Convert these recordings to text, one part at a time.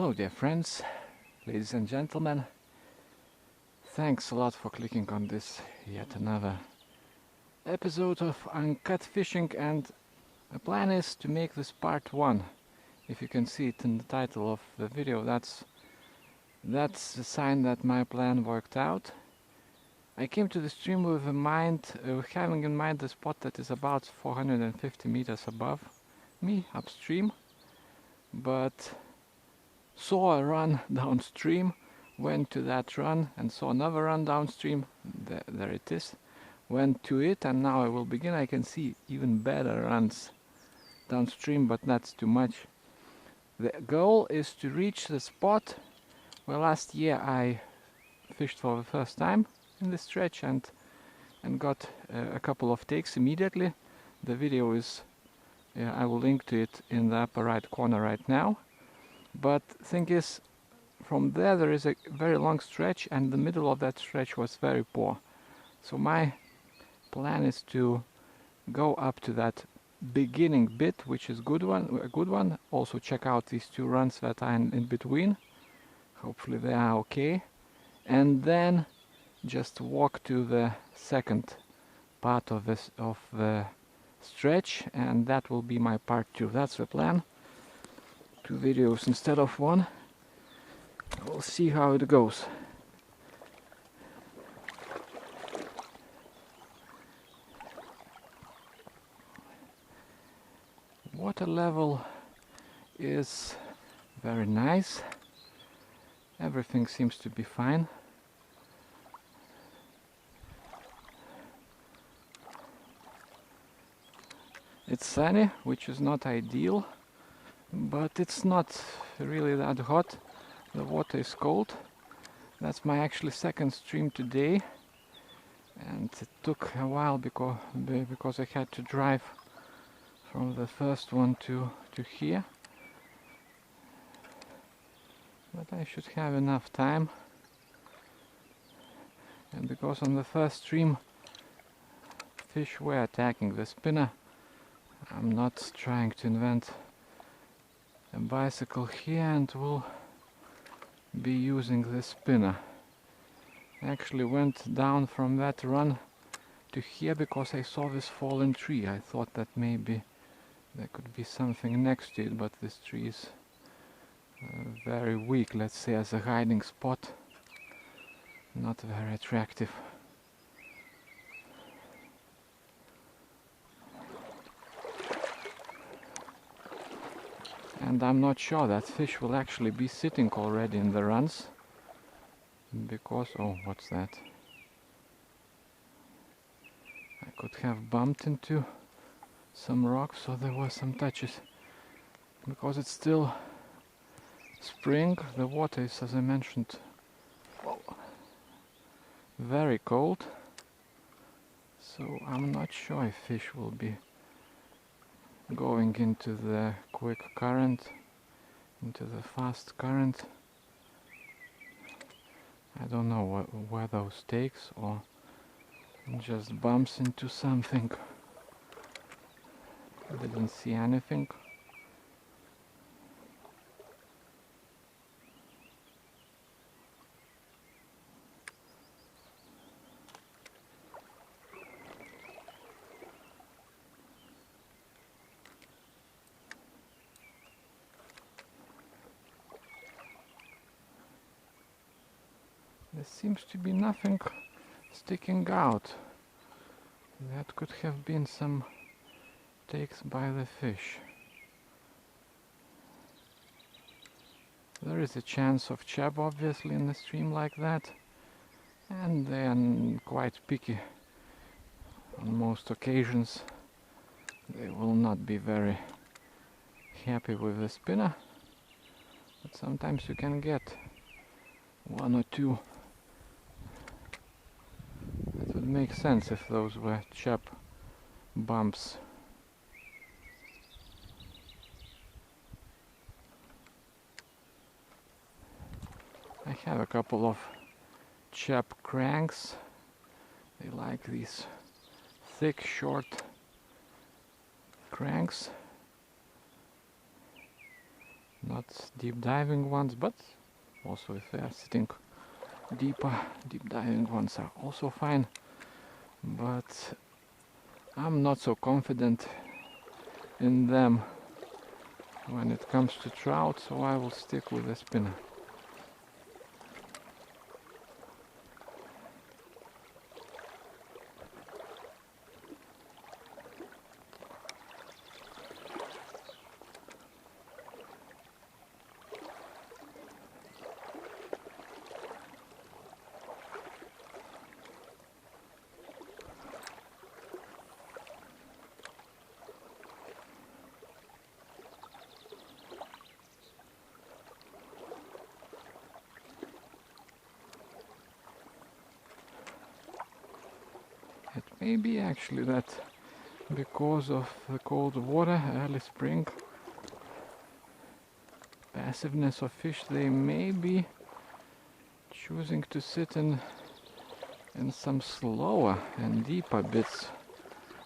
Hello dear friends, ladies and gentlemen. Thanks a lot for clicking on this yet another episode of Uncut Fishing, and the plan is to make this part 1. If you can see it in the title of the video, that's a sign that my plan worked out. I came to the stream with having in mind the spot that is about 450 meters above me, upstream, but saw a run downstream, went to that run and saw another run downstream, there it is, went to it, and now I will begin. I can see even better runs downstream, but that's too much. The goal is to reach the spot where last year I fished for the first time in this stretch and got a couple of takes immediately. The video is, I will link to it in the upper right corner right now. But thing is, from there is a very long stretch, and the middle of that stretch was very poor. So my plan is to go up to that beginning bit, which is a good one. Also check out these two runs that are in between. Hopefully they are okay. And then just walk to the second part of the stretch, and that will be my part 2. That's the plan. 2 videos instead of 1. We'll see how it goes. Water level is very nice. Everything seems to be fine. It's sunny, which is not ideal, but it's not really that hot. The water is cold. That's my actually second stream today, and it took a while because I had to drive from the first one to here. But I should have enough time, and because on the first stream fish were attacking the spinner, I'm not trying to invent a bicycle here and will be using the spinner. I actually went down from that run to here because I saw this fallen tree. I thought that maybe there could be something next to it, but this tree is very weak, let's say, as a hiding spot. Not very attractive. And I'm not sure that fish will actually be sitting already in the runs, because, oh, what's that? I could have bumped into some rocks, so there were some touches. Because it's still spring, the water is, as I mentioned, very cold, so I'm not sure if fish will be going into the quick current, into the fast current. I don't know where those takes, or just bumps into something. I didn't see anything. There seems to be nothing sticking out. That could have been some takes by the fish. There is a chance of chub, obviously, in a stream like that, and they are quite picky on most occasions. They will not be very happy with the spinner, but sometimes you can get 1 or 2. It would make sense if those were chub bumps. I have a couple of chub cranks. They like these thick, short cranks. not deep diving ones, but also if they are sitting deeper, deep diving ones are also fine. But I'm not so confident in them when it comes to trout, so I will stick with a spinner. It may be actually that because of the cold water, early spring, passiveness of fish, they may be choosing to sit in some slower and deeper bits,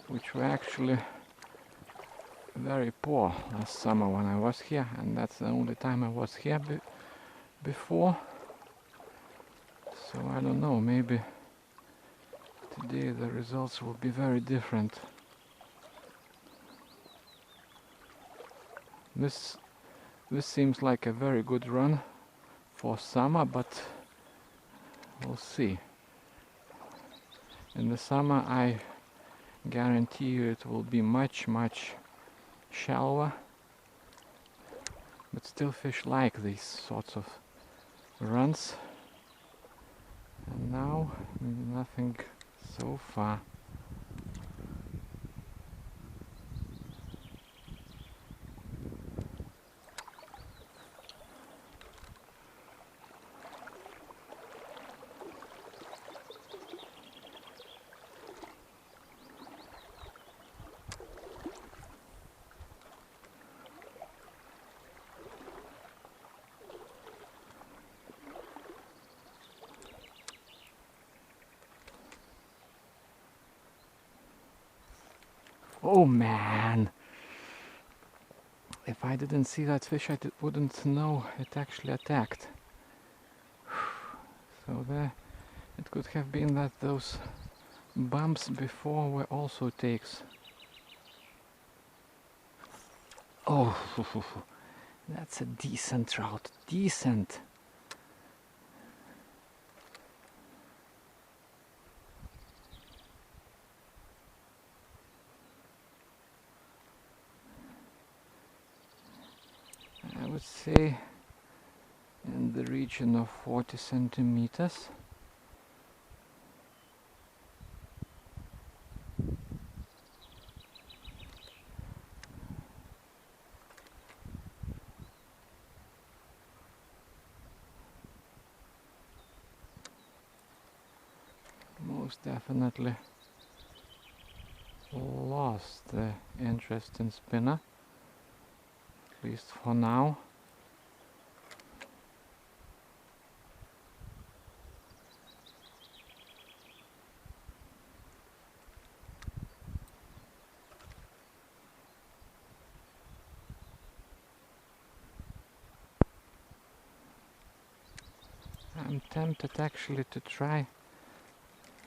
which were actually very poor last summer when I was here, and that's the only time I was here before. So I don't know, maybe today the results will be very different. This seems like a very good run for summer, but we'll see. In the summer I guarantee you it will be much shallower, but still fish like these sorts of runs, and now nothing so far. Oh man! If I didn't see that fish, I wouldn't know it actually attacked. So there, it could have been that those bumps before were also takes. Oh, that's a decent trout, decent. I would say in the region of 40 centimeters. Most definitely lost the interest in spinner, at least for now. I'm tempted actually to try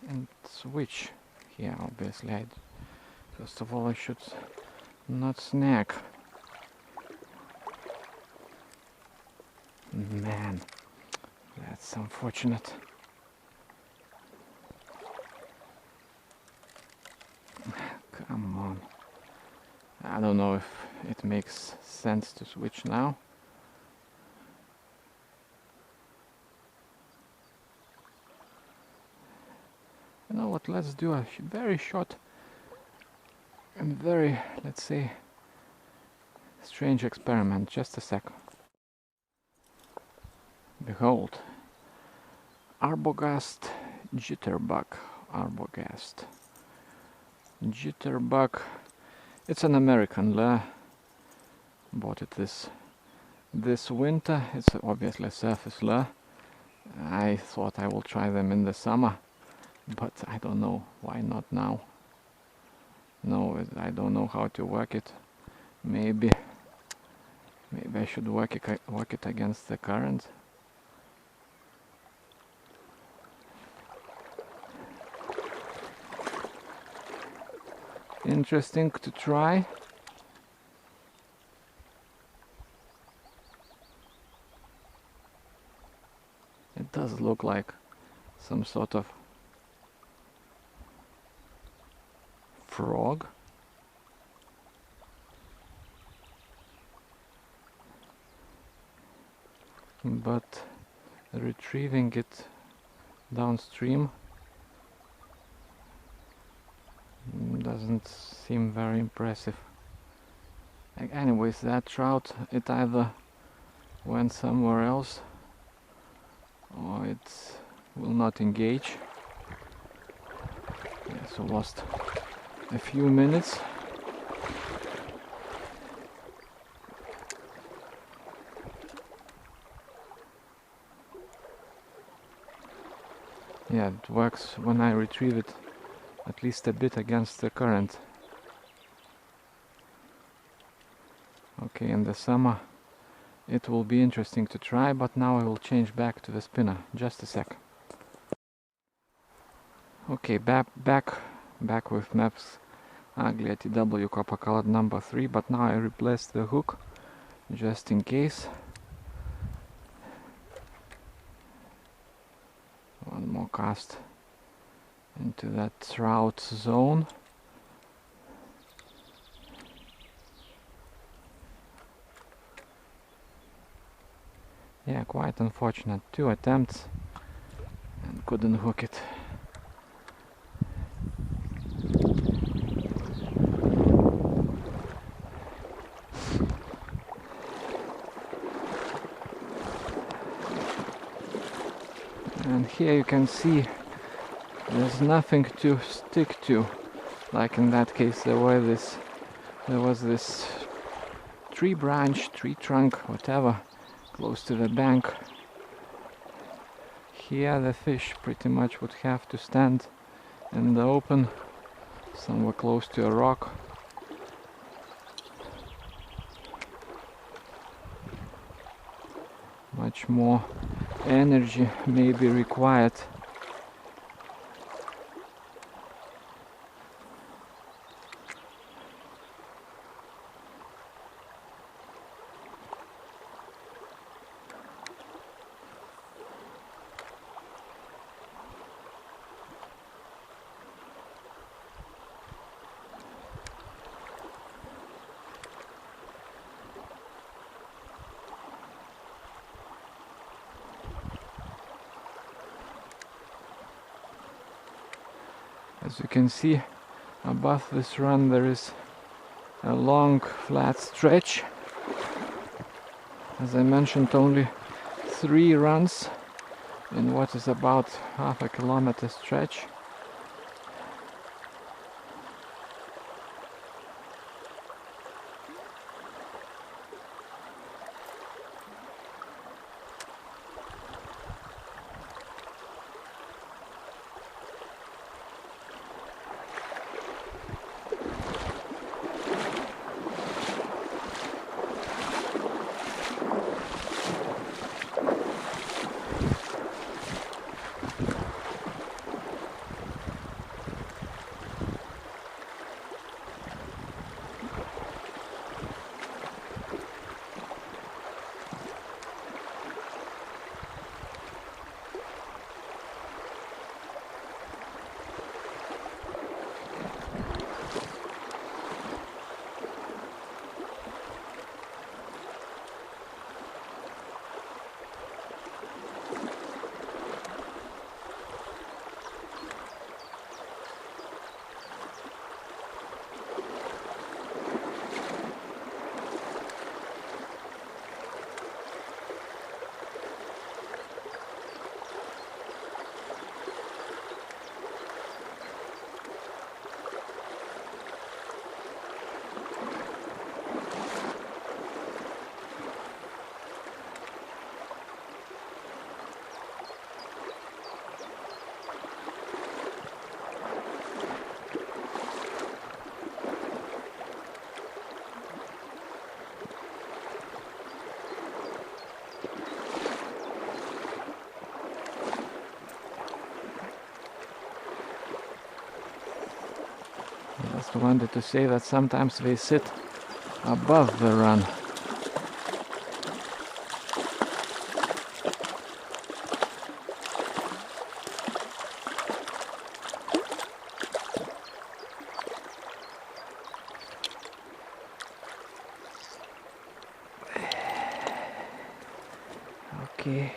and switch here. Obviously, first of all I should not snag. Man, that's unfortunate. Come on. I don't know if it makes sense to switch now. You know what, let's do a very short and very, let's say, strange experiment. Just a sec. Behold, Arbogast Jitterbug. Arbogast Jitterbug. It's an American lure. Bought it this winter. It's obviously a surface lure. I thought I will try them in the summer, but I don't know why not now. No, I don't know how to work it. Maybe Maybe I should work it against the current. Interesting to try. It does look like some sort of frog. But retrieving it downstream doesn't seem very impressive. Anyways, that trout, it either went somewhere else or it will not engage. Yeah, so lost a few minutes. Yeah, it works when I retrieve it at least a bit against the current. Okay, in the summer it will be interesting to try, but now I will change back to the spinner. Just a sec. Okay, back with Mepps Aglia TW copper colored number 3, but now I replaced the hook just in case. One more cast into that trout zone. Yeah, quite unfortunate. 2 attempts and couldn't hook it. And here you can see there's nothing to stick to. Like in that case there was this tree branch, tree trunk, whatever, close to the bank. Here the fish pretty much would have to stand in the open, somewhere close to a rock. Much more energy may be required. As you can see, above this run there is a long flat stretch. As I mentioned, only 3 runs in what is about half a kilometer stretch. I just wanted to say that sometimes they sit above the run. Okay.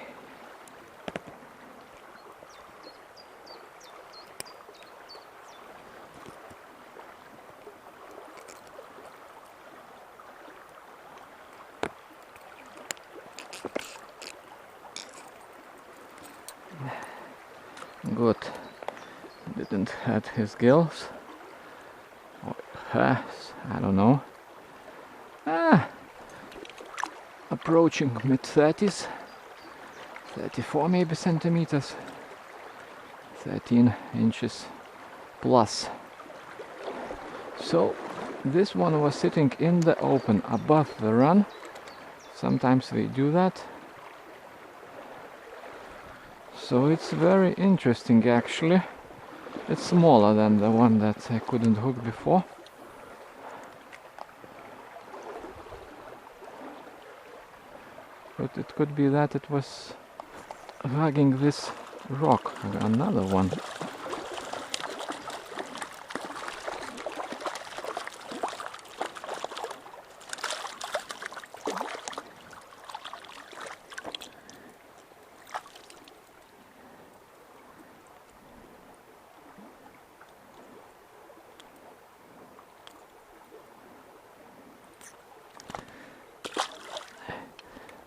Good. Didn't hurt his gills. Or hers, I don't know. Approaching mid-30s. 34 maybe centimeters. 13 inches plus. So this one was sitting in the open above the run. Sometimes they do that. So it's very interesting actually. It's smaller than the one that I couldn't hook before. But it could be that it was hugging this rock. Another one.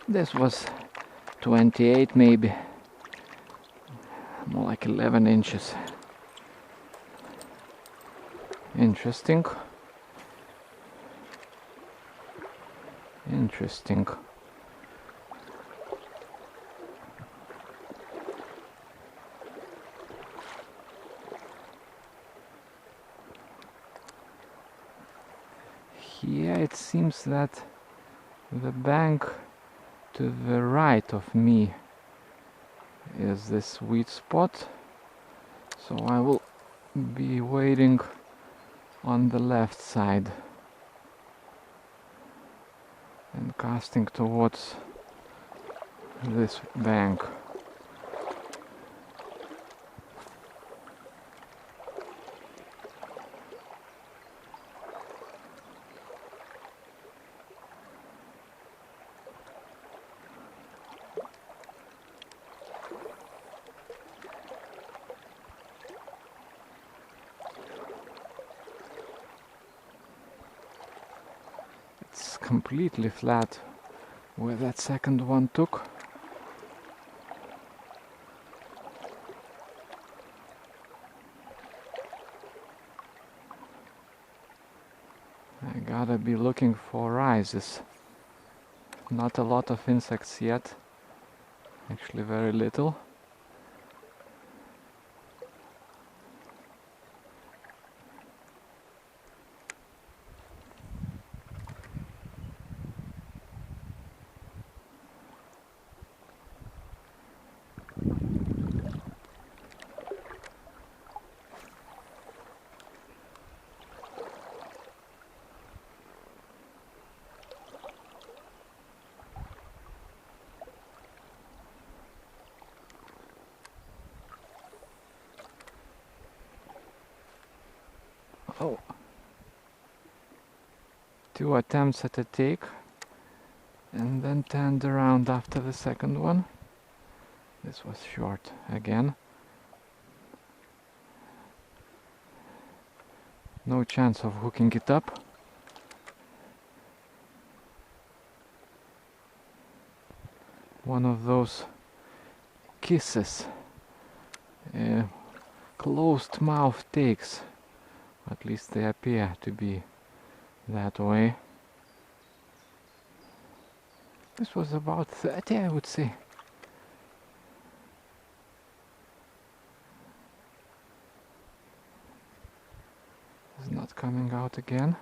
This was 28 maybe, more like 11 inches. Interesting. Interesting. Here it seems that the bank to the right of me is this sweet spot, so I will be waiting on the left side and casting towards this bank. It's completely flat where that second one took. I gotta be looking for rises. Not a lot of insects yet, actually very little. Oh, 2 attempts at a take and then turned around after the second one. This was short again. No chance of hooking it up. One of those kisses, closed mouth takes. At least they appear to be that way. This was about 30, I would say. It's not coming out again.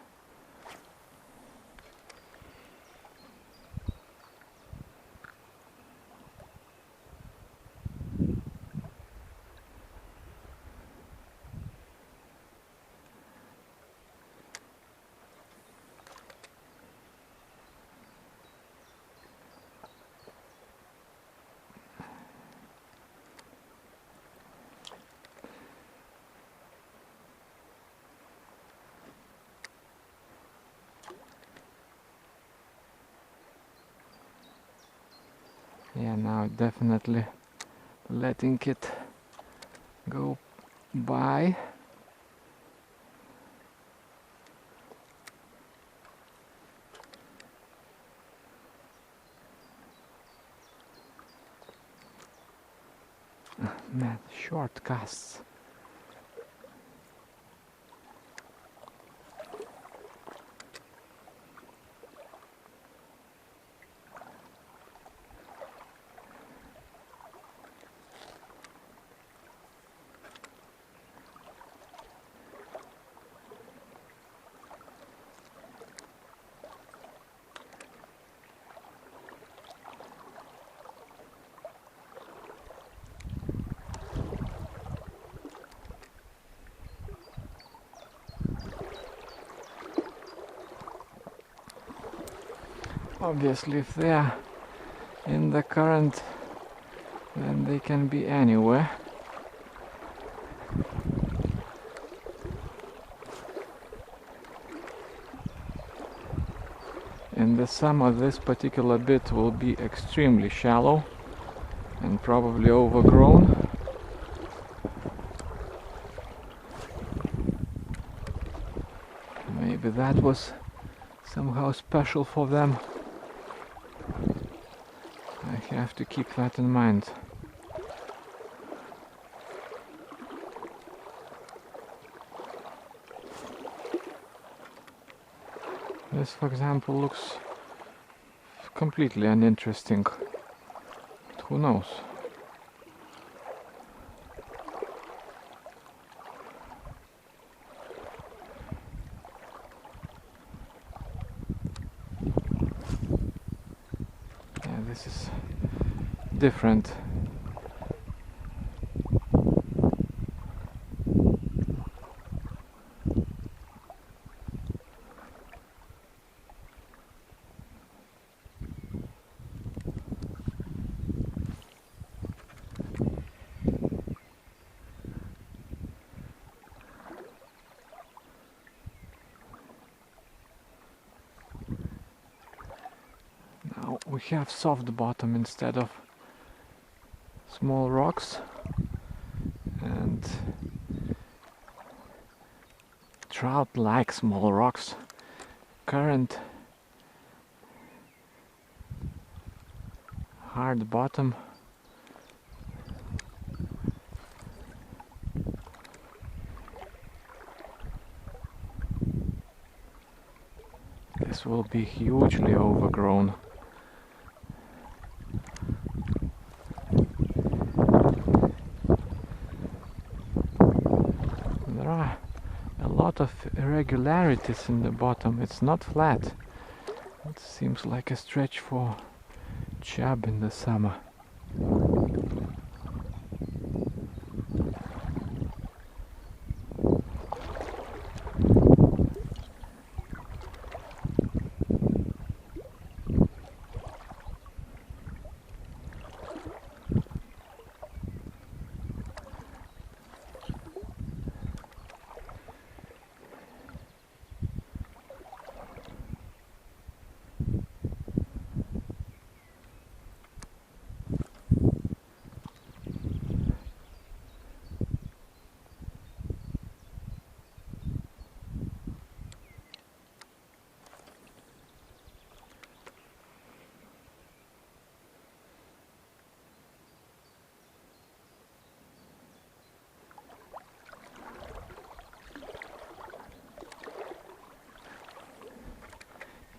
Yeah, now definitely letting it go by. Man, short casts. Obviously, if they are in the current, then they can be anywhere. In the summer, this particular bit will be extremely shallow and probably overgrown. Maybe that was somehow special for them. I have to keep that in mind. This, for example, looks completely uninteresting. But who knows? Yeah, this is different. Now we have soft bottom instead of small rocks, and trout like small rocks. Current hard bottom. This will be hugely overgrown. There are a lot of irregularities in the bottom. It's not flat. It seems like a stretch for chub in the summer.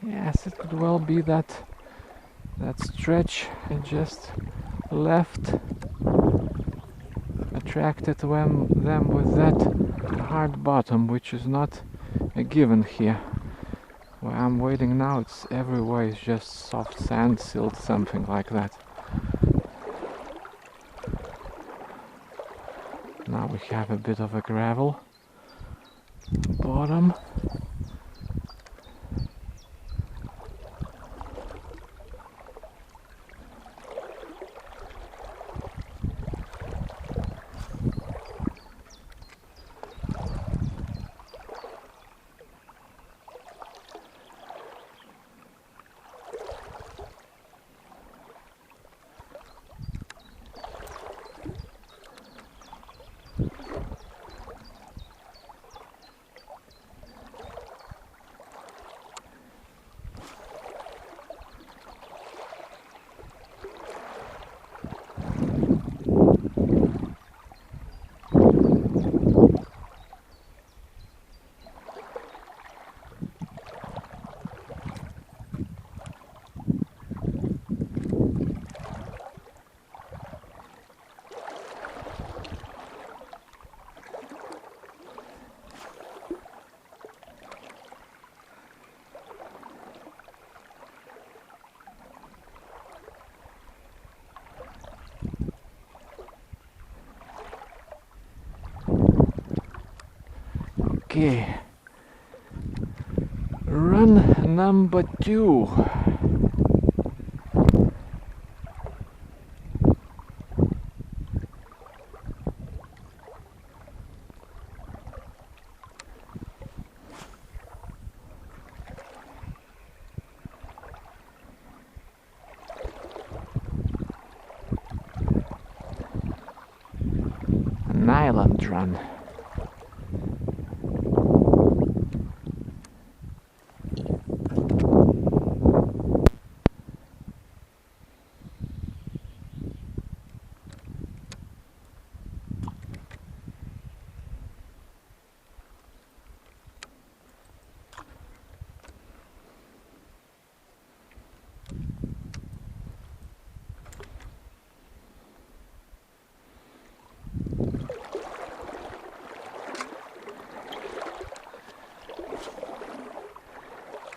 Yes, it could well be that stretch I just left attracted them with that hard bottom, which is not a given here. Where I'm waiting now, it's everywhere is just soft sand, silt, something like that. Now we have a bit of a gravel bottom. Okay. Run number 2. An island run.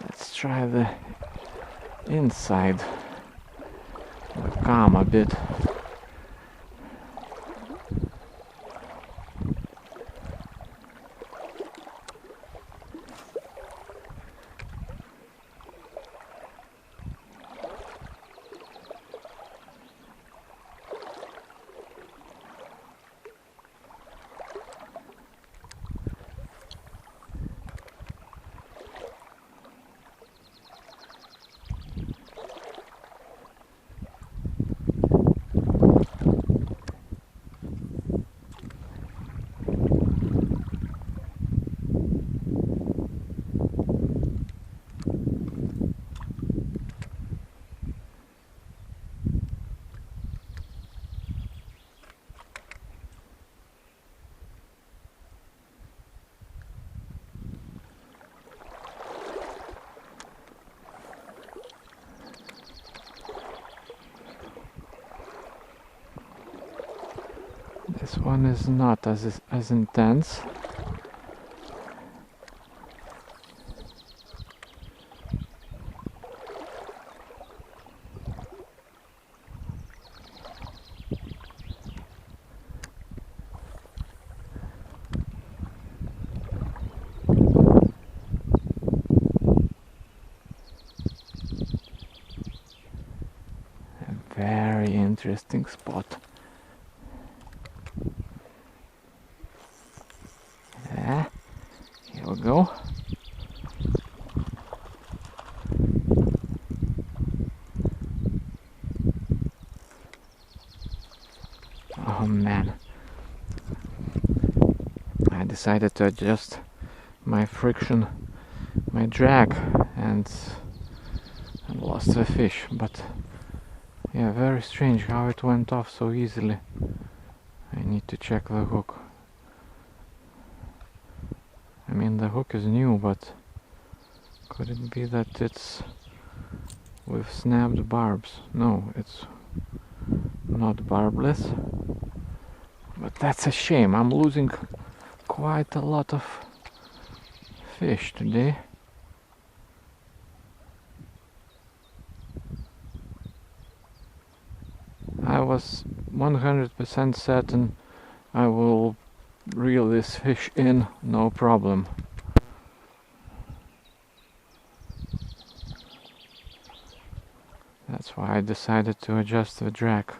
Let's try the inside. We'll calm a bit. This one is not as intense. A very interesting spot. Here we go. Oh man, I decided to adjust my friction, my drag, and lost the fish. But yeah, very strange how it went off so easily. I need to check the hook. I mean, the hook is new, but could it be that it's with snapped barbs? No, it's not barbless. But that's a shame. I'm losing quite a lot of fish today. I was 100% certain I will reel this fish in, no problem. That's why I decided to adjust the drag,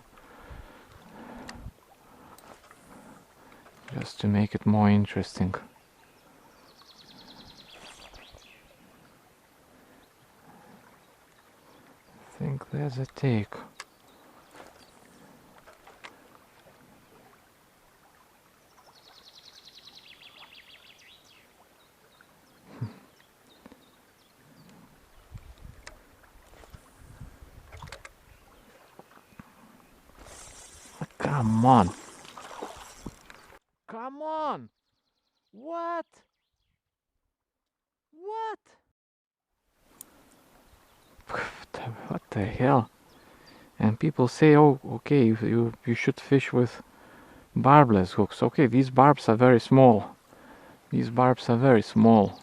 just to make it more interesting. I think there's a take. Come on. Come on. What? What? What the hell? And people say, oh, okay, you should fish with barbless hooks. Okay, these barbs are very small. These barbs are very small.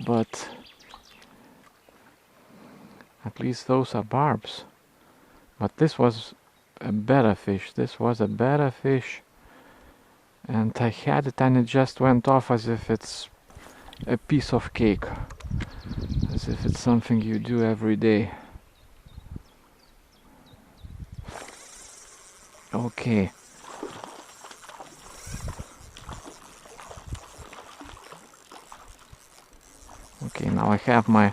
But at least those are barbs. But this was a better fish. This was a better fish. and I had it and it just went off as if it's a piece of cake, as if it's something you do every day. Okay. Okay, now I have my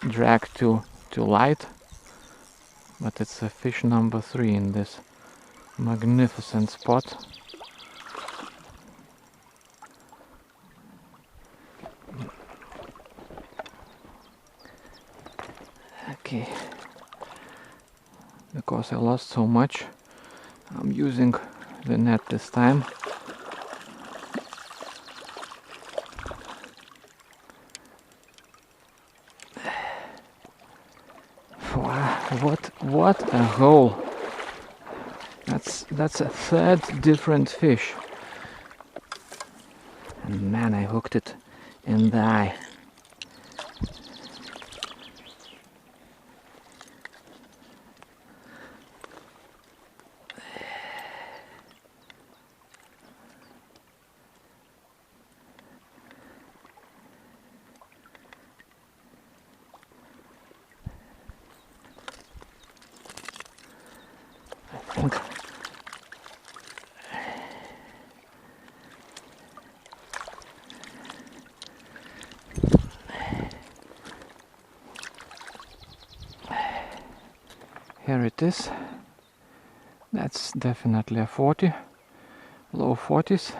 drag too light, but it's a fish number 3 in this magnificent spot. Okay, because I lost so much, I'm using the net this time. What a hole! That's a third different fish. And man, I hooked it in the eye. Here it is. That's definitely a 40, low 40s.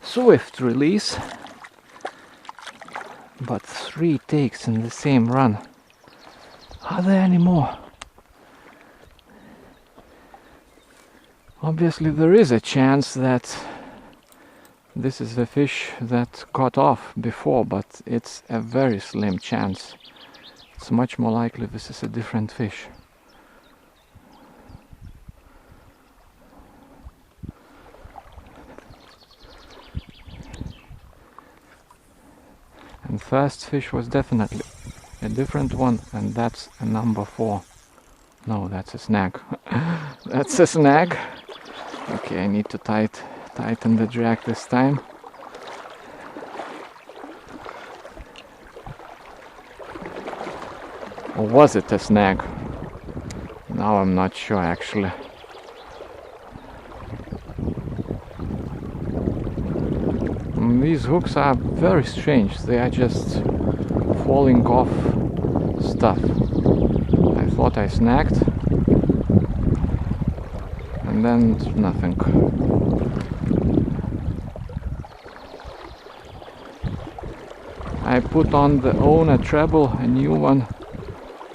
Swift release, but 3 takes in the same run. Are there any more? Obviously there is a chance that this is the fish that got off before, but it's a very slim chance. It's much more likely this is a different fish. And first fish was definitely a different one, and that's a number 4. No, that's a snag. That's a snag. Okay, I need to tighten the drag this time. Or was it a snag? Now I'm not sure actually. These hooks are very strange. They are just falling off stuff. I thought I snagged, and then nothing. I put on the owner treble, a new one,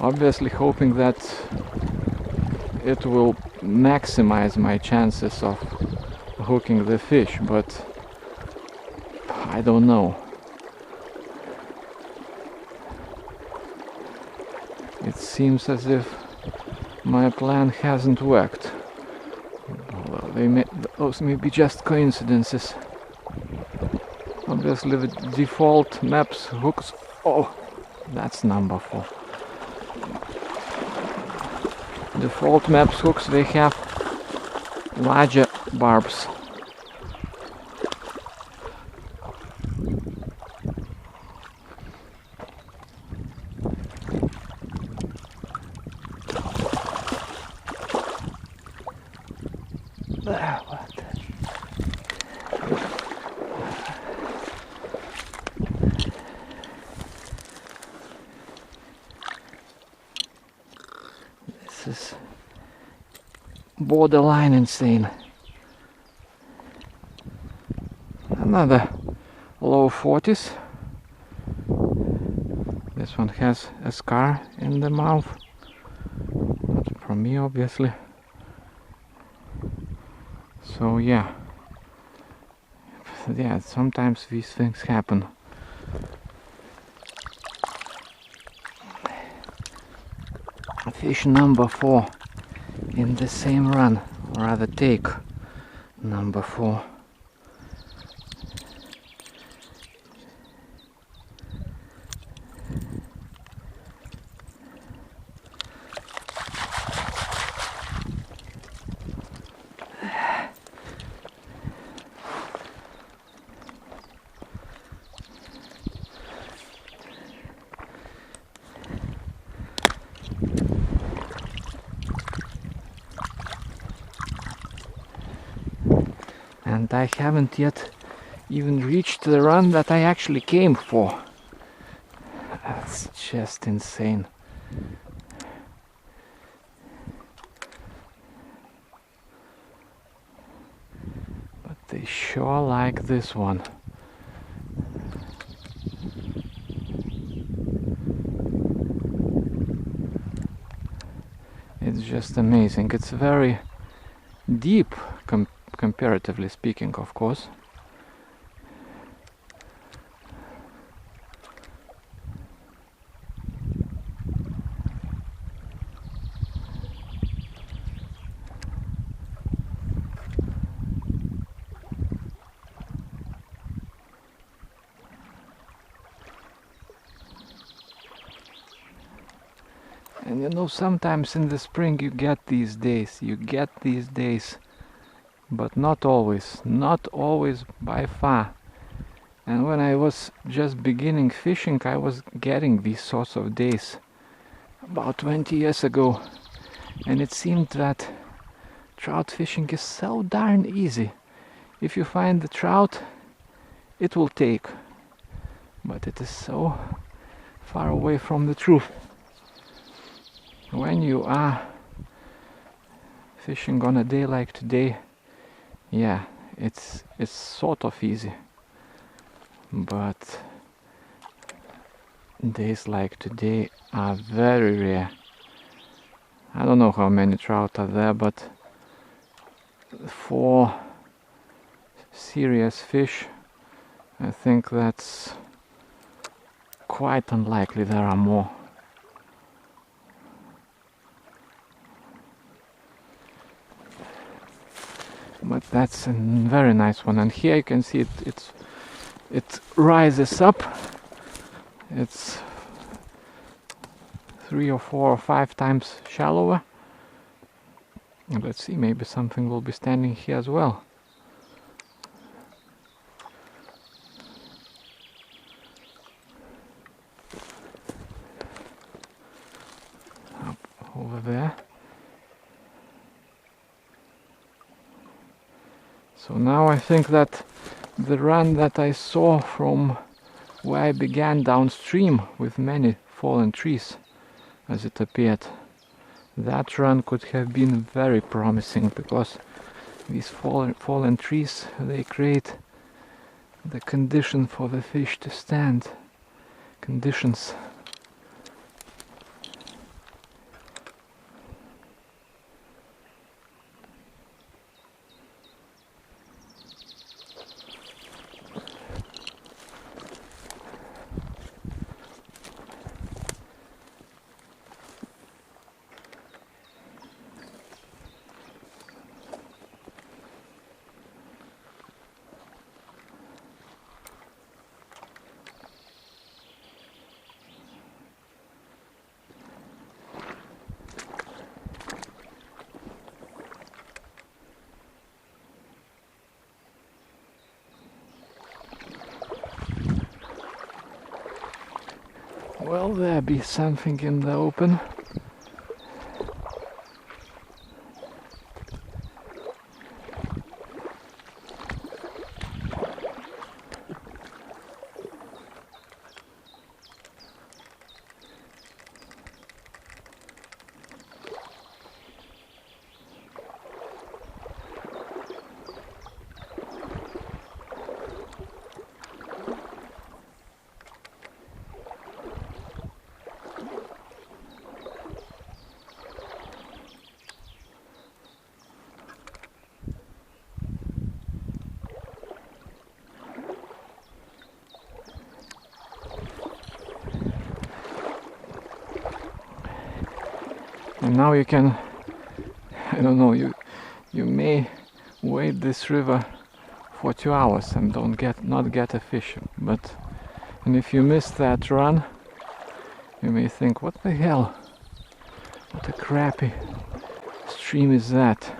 obviously hoping that it will maximize my chances of hooking the fish, but I don't know. It seems as if my plan hasn't worked. Well, those may be just coincidences. Obviously the default Mepps hooks... Oh, that's number 4. Default Mepps hooks, they have larger barbs. This is borderline insane. Another low 40s. This one has a scar in the mouth. Not from me, obviously. So yeah, sometimes these things happen. Fish number 4 in the same run, or rather take number 4. and I haven't yet even reached the run that I actually came for. That's just insane. But they sure like this one. It's just amazing. It's very deep, comparatively speaking, of course. And you know, sometimes in the spring you get these days, but not always by far. And when I was just beginning fishing, I was getting these sorts of days about 20 years ago, and it seemed that trout fishing is so darn easy. If you find the trout, it will take, but it is so far away from the truth. When you are fishing on a day like today, yeah, it's sort of easy, but days like today are very rare. I don't know how many trout are there, but for serious fish, I think that's quite unlikely there are more. But that's a very nice one, and here you can see it rises up. It's 3 or 4 or 5 times shallower. And let's see, maybe something will be standing here as well. Up over there. So now I think that the run that I saw from where I began downstream with many fallen trees, as it appeared, that run could have been very promising, because these fallen trees, they create the condition for the fish to stand. Conditions. Will there be something in the open? And now you can, I don't know, you may wade this river for 2 hours and not get a fish, and if you miss that run, you may think, what the hell, what a crappy stream is that?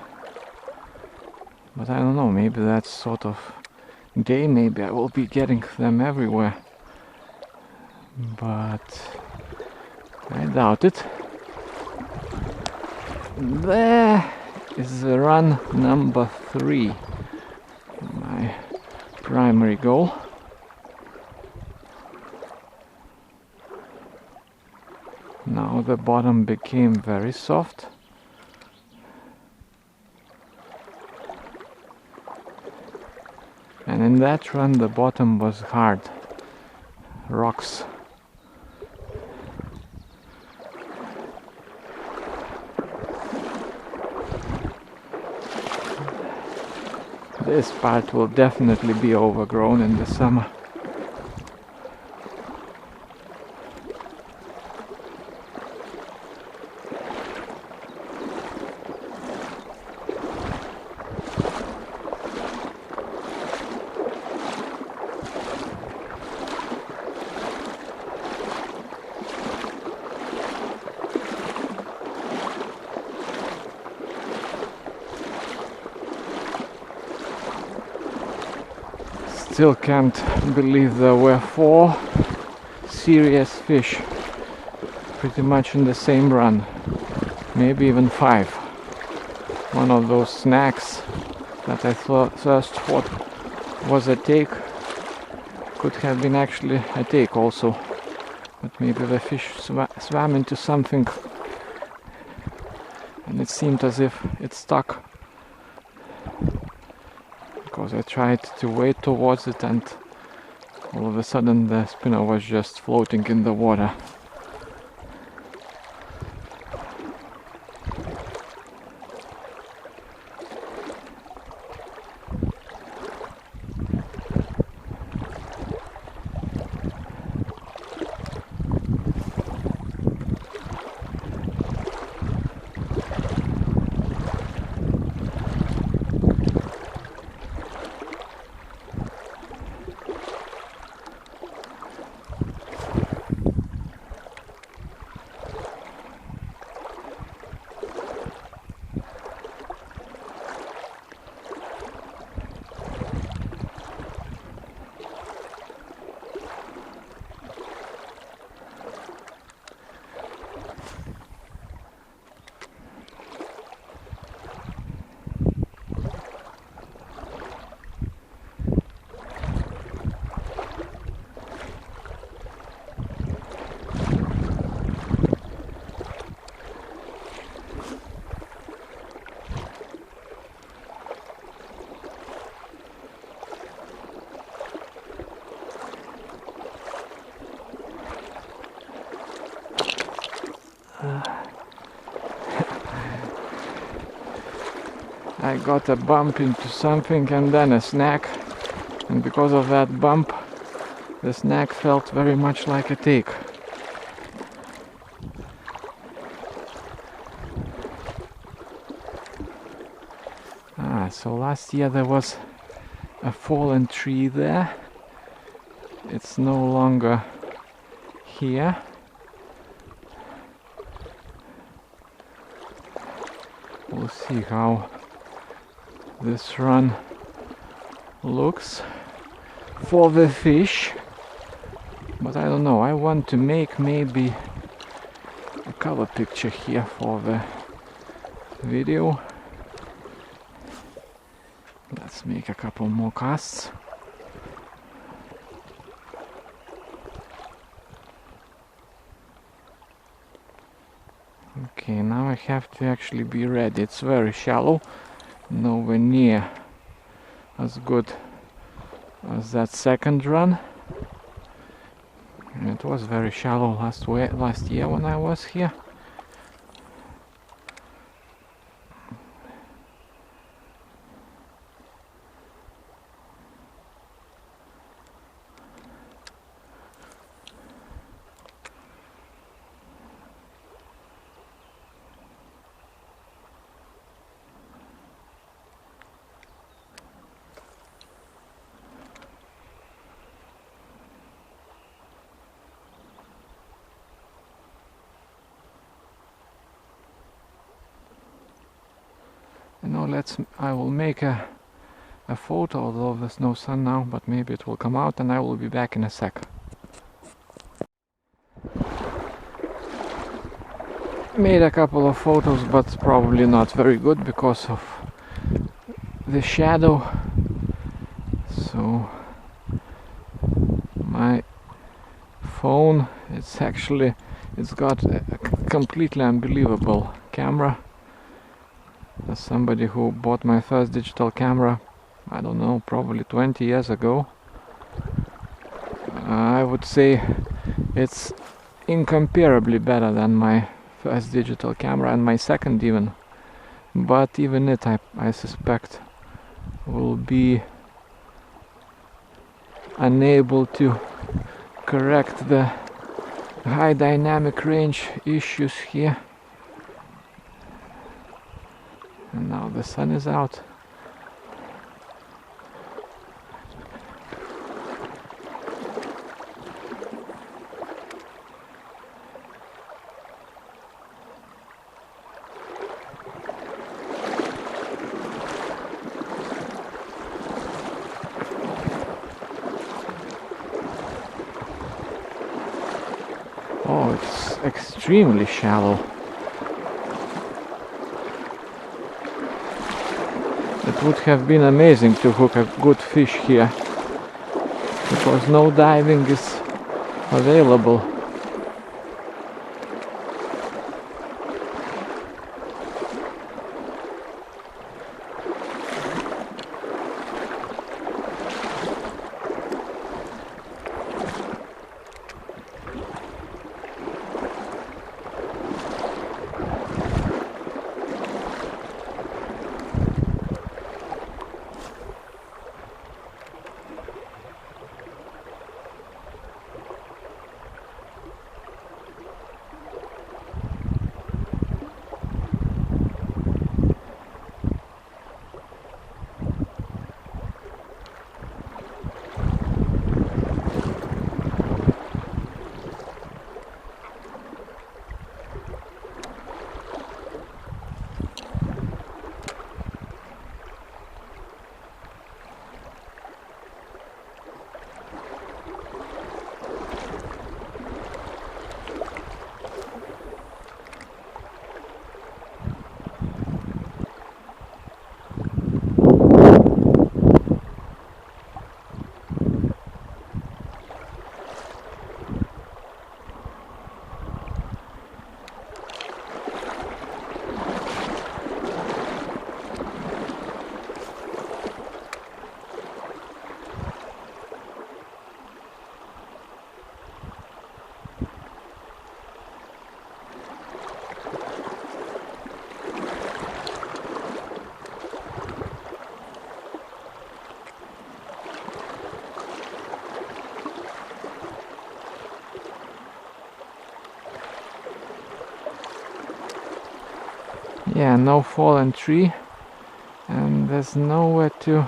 But I don't know, maybe that's sort of day, maybe I will be getting them everywhere, but I doubt it. There is the run number 3. primary goal. Now the bottom became very soft. And in that run the bottom was hard. Rocks. This part will definitely be overgrown in the summer. Still can't believe there were 4 serious fish pretty much in the same run, maybe even 5. One of those snacks that I first thought was a take could have been actually a take also, but maybe the fish swam into something and it seemed as if it stuck. Because I tried to wade towards it and all of a sudden the spinner was just floating in the water. I got a bump into something and then a snack, and because of that bump the snack felt very much like a take. So last year there was a fallen tree there. It's no longer here. We'll see how this run looks for the fish, but I don't know, I want to make maybe a cover picture here for the video. Let's make a couple more casts. Okay, now I have to actually be ready. It's very shallow, nowhere near as good as that second run. And it was very shallow last year when I was here. I will make a photo, although there's no sun now, but maybe it will come out and I will be back in a sec. Made a couple of photos, but probably not very good because of the shadow. So phone. It's got a completely unbelievable camera. As somebody who bought my first digital camera, I don't know, probably 20 years ago, I would say it's incomparably better than my first digital camera and my second even. But even it, I suspect, will be unable to correct the high dynamic range issues here. And now the sun is out. Oh, it's extremely shallow. It would have been amazing to hook a good fish here, because no diving is available. Yeah, no fallen tree, and there's nowhere to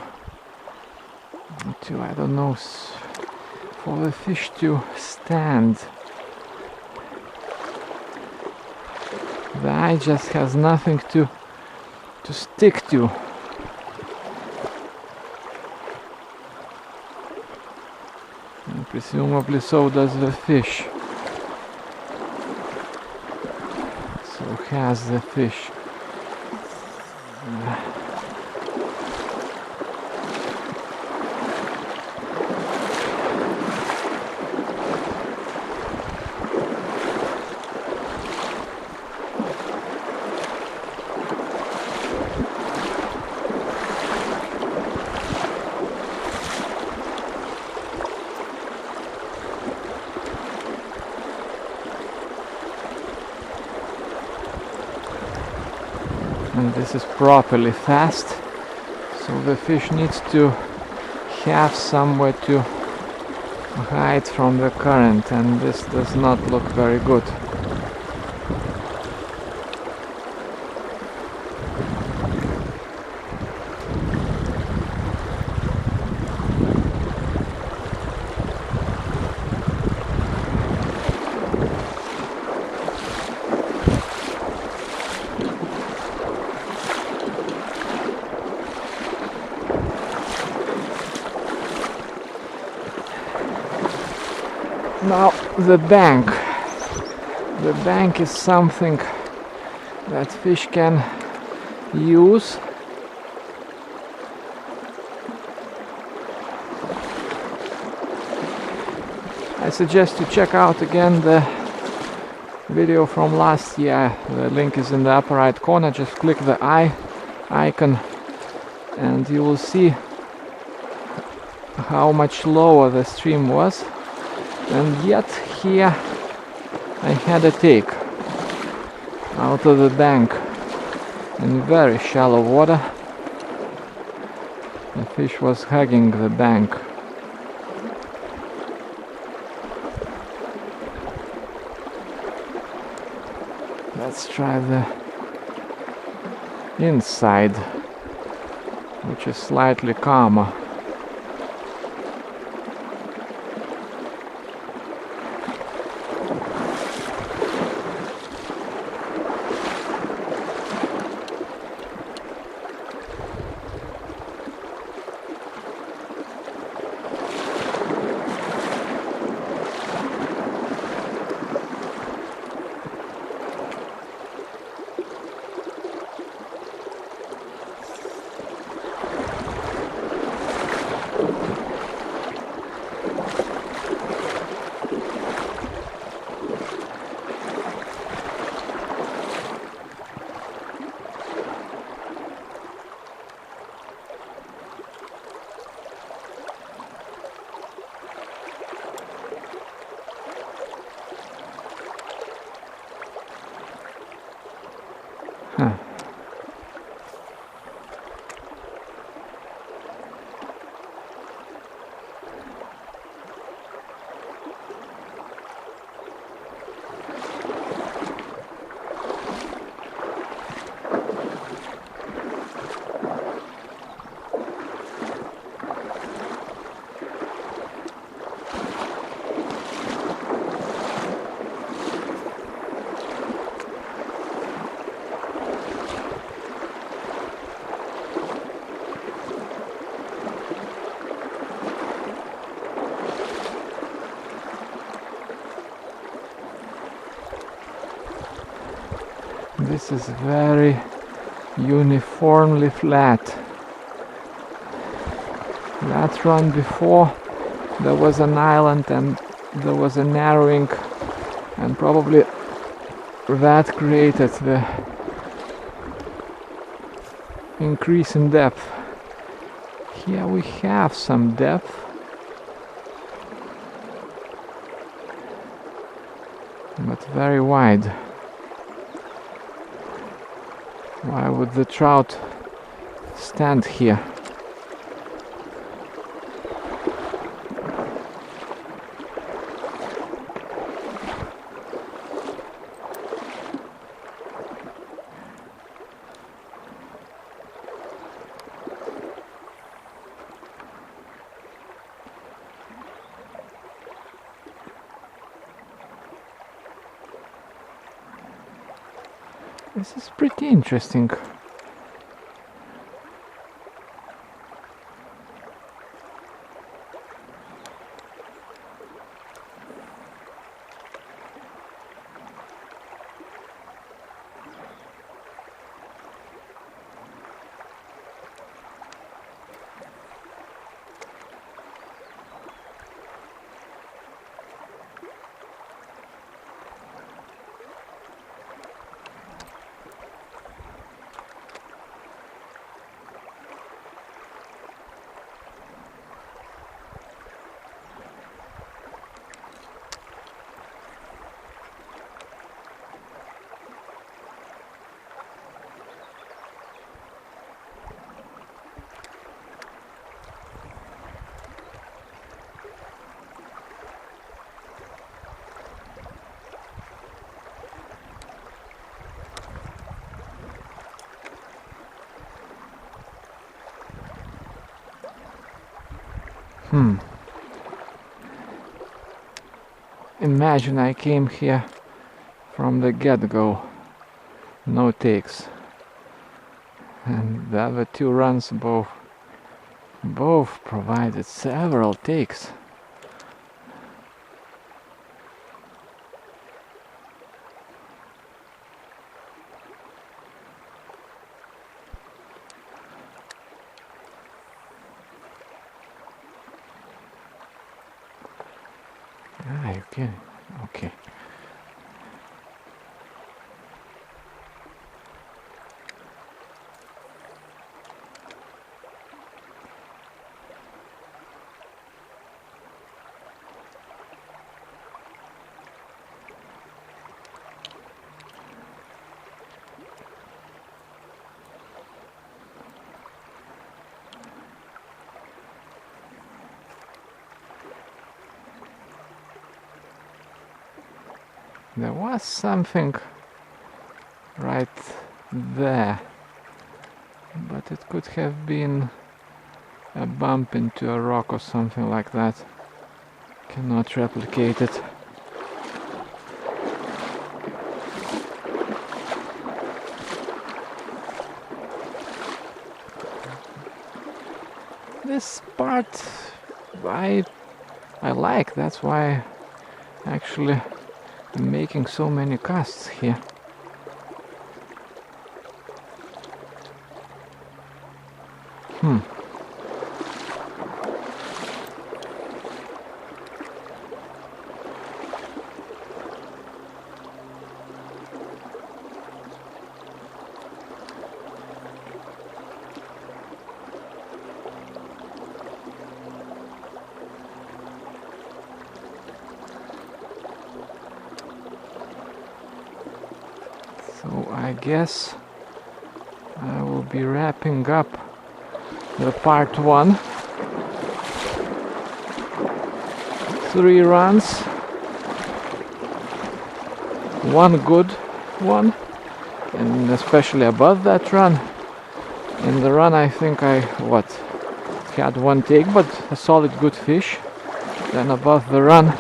I don't know, for the fish to stand. The eye just has nothing to stick to. And presumably so does the fish. So has the fish. And this is properly fast, so the fish needs to have somewhere to hide from the current, and this does not look very good. Now the bank is something that fish can use. I suggest you check out again the video from last year. The link is in the upper right corner. Just click the icon and you will see how much lower the stream was, and yet here I had a take out of the bank in very shallow water. The fish was hugging the bank. Let's try the inside, which is slightly calmer. This is very uniformly flat. That run before there was an island and there was a narrowing, and probably that created the increase in depth. Here we have some depth, but very wide. Why would the trout stand here? This is pretty interesting. Imagine I came here from the get-go, no takes, and the other two runs both provided several takes. Okay, okay. There was something right there, but it could have been a bump into a rock or something like that. Cannot replicate it. This part I like, that's why actually I'm making so many casts here. So I guess I will be wrapping up the part 1. 3 runs, 1 good one, and especially above that run. In the run I think I had 1 take, but a solid good fish. Then above the run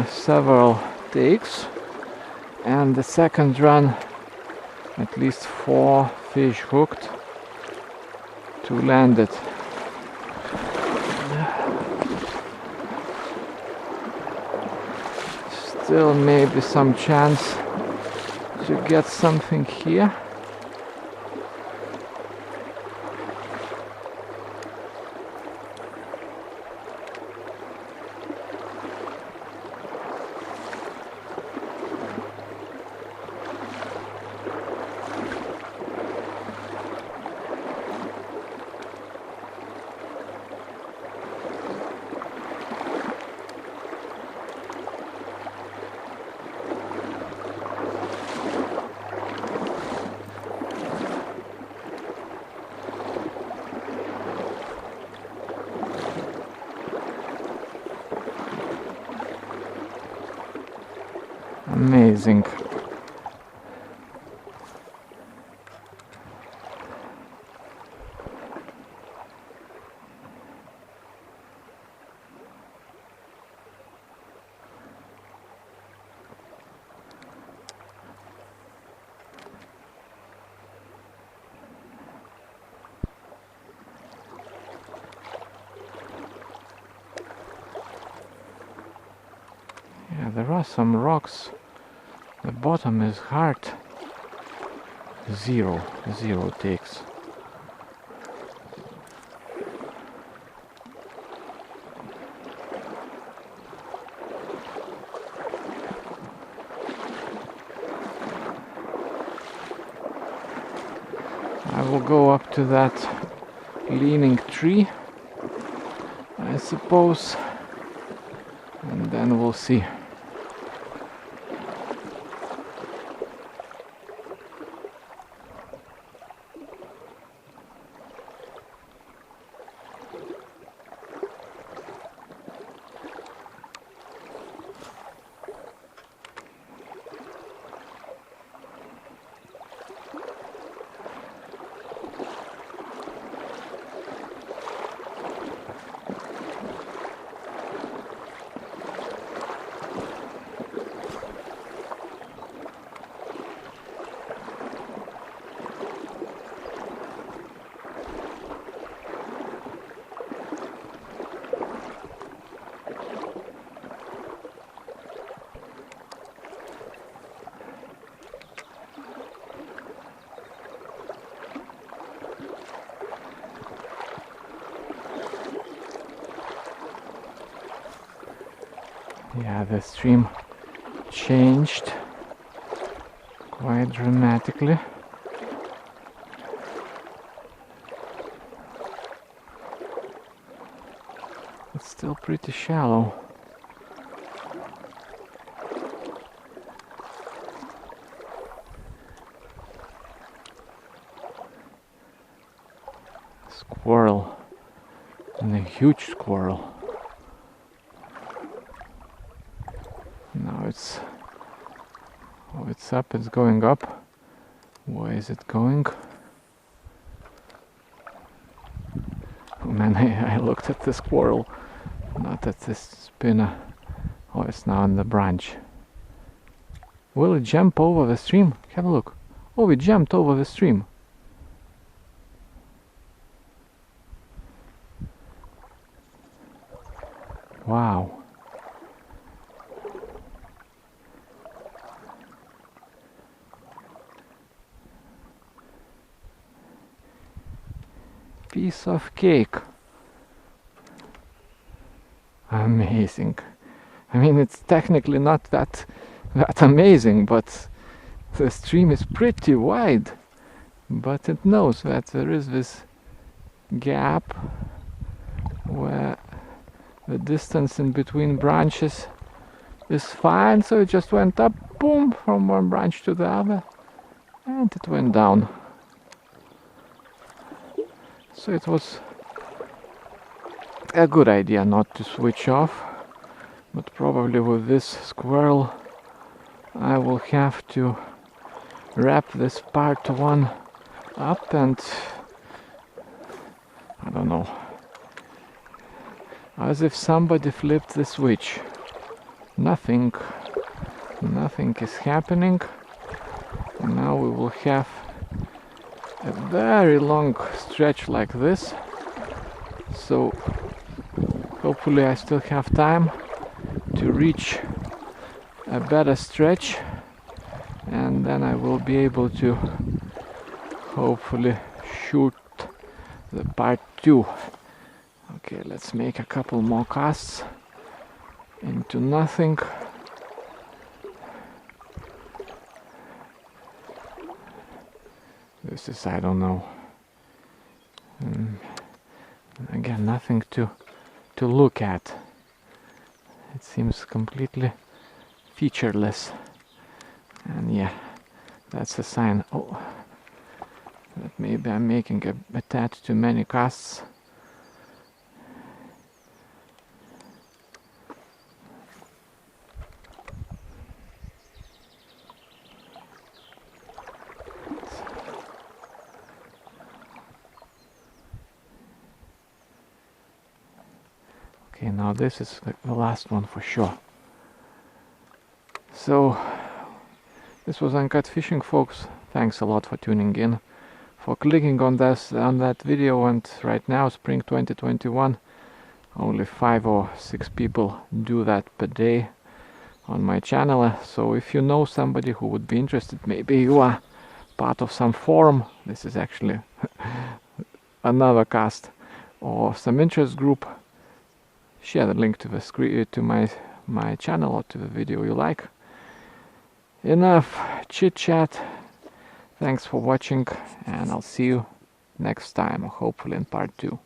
several takes, and the second run at least 4 fish hooked to land it. Still maybe some chance to get something here. Amazing. Yeah, there are some rocks. The bottom is hard. Zero takes. I will go up to that leaning tree, I suppose, and then we'll see. Yeah, the stream changed quite dramatically. It's still pretty shallow. Squirrel, and a huge squirrel. Now it's up, it's going up. Where is it going? Oh man, I looked at the squirrel, not at this spinner. Oh, it's now on the branch. Will it jump over the stream? Have a look. Oh, it jumped over the stream. Wow. Piece of cake. Amazing. I mean, it's technically not that amazing, but the stream is pretty wide. But it knows that there is this gap where the distance in between branches is fine, so it just went up, boom, from one branch to the other, and it went down. So it was a good idea not to switch off, but probably with this squirrel I will have to wrap this part one up, and I don't know, as if somebody flipped the switch. Nothing is happening, and now we will have a very long stretch like this, so hopefully I still have time to reach a better stretch, and then I will be able to hopefully shoot the part 2. Okay, let's make a couple more casts into nothing. This is, I don't know, again, nothing to look at. It seems completely featureless, and yeah, that's a sign, oh, that maybe I'm making a tad too many casts. Okay, now this is the last one for sure. So, this was Uncut Fishing, folks. Thanks a lot for tuning in, for clicking on that video. And right now, spring 2021, only 5 or 6 people do that per day on my channel. So if you know somebody who would be interested, maybe you are part of some forum, this is actually another cast, or some interest group, share the link to the screen, to my channel, or to the video you like. Enough chit chat. Thanks for watching, and I'll see you next time, hopefully in part 2.